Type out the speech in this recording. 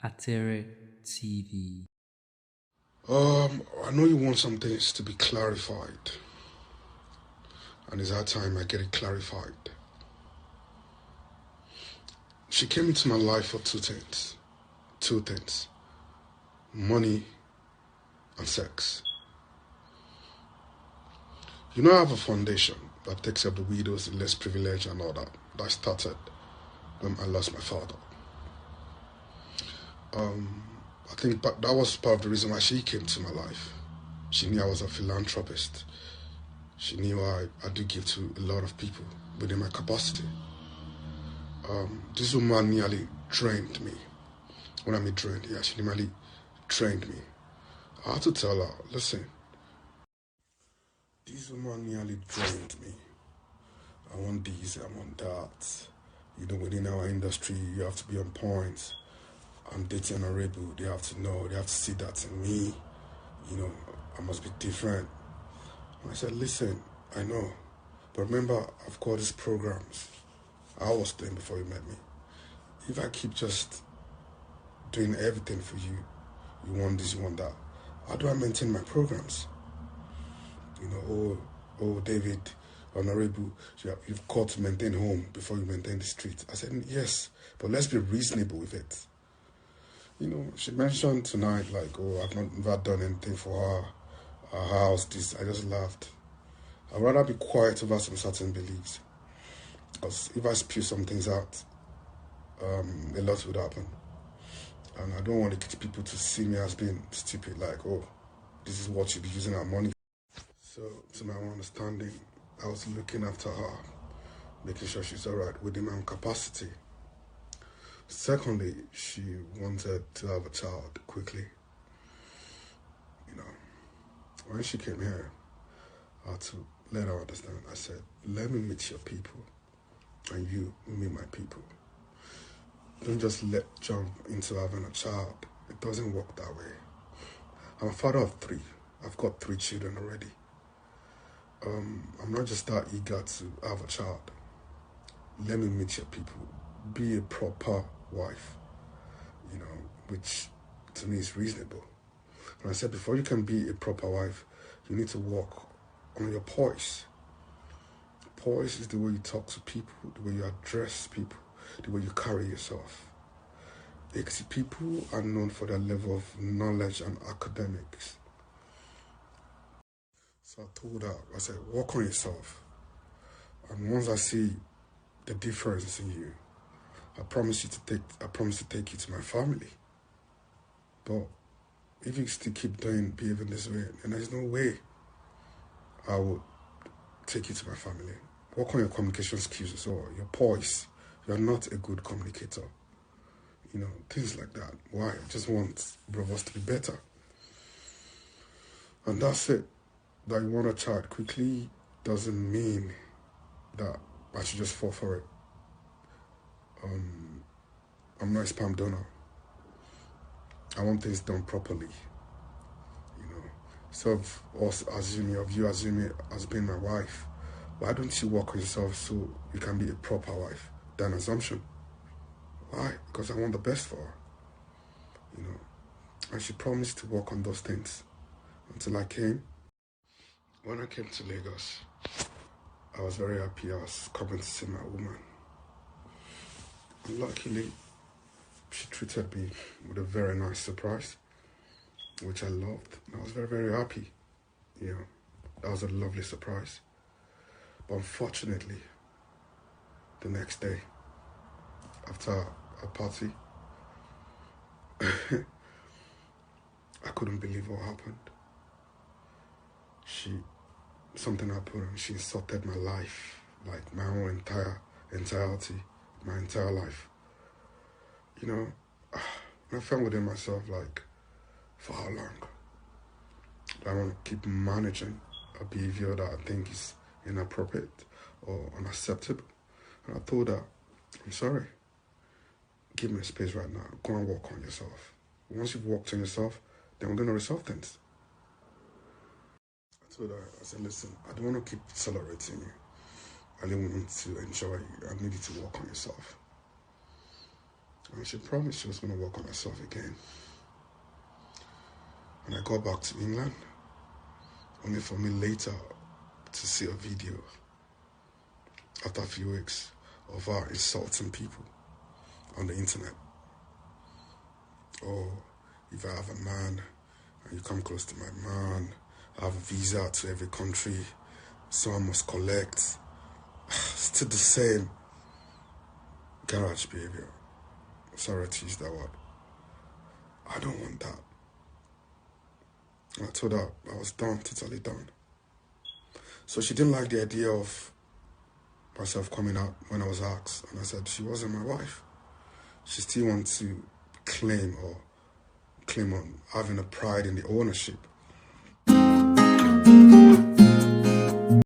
ateretvl. I know you want some things to be clarified, and it's high time I get it clarified. She came into my life for two things, money and sex. You know, I have a foundation that takes up the widows, the less privileged and all that. That started when I lost my father. I think that was part of the reason why she came to my life. She knew I was a philanthropist. She knew I do give to a lot of people within my capacity. This woman nearly drained me. When I mean drained, yeah, she nearly drained me. I had to tell her, listen, this woman nearly drained me. I want this, I want that. You know, within our industry, you have to be on point. I'm dating a rebel. They have to know, they have to see that in me. You know, I must be different. And I said, listen, I know, but remember, I've got these programs I was doing before you met me. If I keep just doing everything for you, you want this, you want that, how do I maintain my programs? You know, oh, David, Honorable, you've got to maintain home before you maintain the street. I said, yes, but let's be reasonable with it. You know, she mentioned tonight, like, oh, I've never done anything for her house, this. I just laughed. I'd rather be quiet over some certain beliefs. Because if I spew some things out, a lot would happen. And I don't want the people to see me as being stupid, like, oh, this is what you'll be using our money. So, to my understanding, I was looking after her, making sure she's all right within my own capacity. Secondly, she wanted to have a child quickly. You know, when she came here, I had to let her understand. I said, let me meet your people, and you meet my people. Don't just jump into having a child. It doesn't work that way. I'm a father of 3. I've got 3 children already. I'm not just that eager to have a child. Let me meet your people. Be a proper wife, you know, which to me is reasonable. And I said, before you can be a proper wife, you need to work on your poise. Poise is the way you talk to people, the way you address people, the way you carry yourself. Because people are known for their level of knowledge and academics. So I told her, I said, work on yourself. And once I see the difference in you, I promise to take you to my family. But if you still keep behaving this way, then there's no way I will take you to my family. Work on your communication skills as well, your poise. You're not a good communicator. You know, things like that. Why? I just want both of us to be better. And that's it. That you want a child quickly doesn't mean that I should just fall for it. I'm not a sperm donor. I want things done properly. You know, so of you assuming as being my wife, why don't you work on yourself so you can be a proper wife? That's an assumption. Why? Because I want the best for her. You know, and she promised to work on those things until I came. When I came to Lagos, I was very happy. I was coming to see my woman. And luckily, she treated me with a very nice surprise, which I loved. I was very, very happy. You know, that was a lovely surprise. But unfortunately, the next day, after a party, I couldn't believe what happened. Something happened and she insulted my life, like my whole entirety, my entire life. You know, I felt within myself like, for how long? I want to keep managing a behavior that I think is inappropriate or unacceptable. And I told her, I'm sorry, give me space right now. Go and work on yourself. Once you've worked on yourself, then we're going to resolve things. I told her, I said, listen, I don't want to keep tolerating you. I don't want to enjoy you. I need you to work on yourself. And she promised she was going to work on herself again. And I got back to England, only for me later to see a video after a few weeks of her insulting people on the internet. Oh, if I have a man and you come close to my man, I have a visa to every country, so I must collect. Still the same garage behavior. Sorry to use that word. I don't want that. I told her I was done, totally done. So she didn't like the idea of myself coming out when I was asked. And I said she wasn't my wife. She still wants to claim on having a pride in the ownership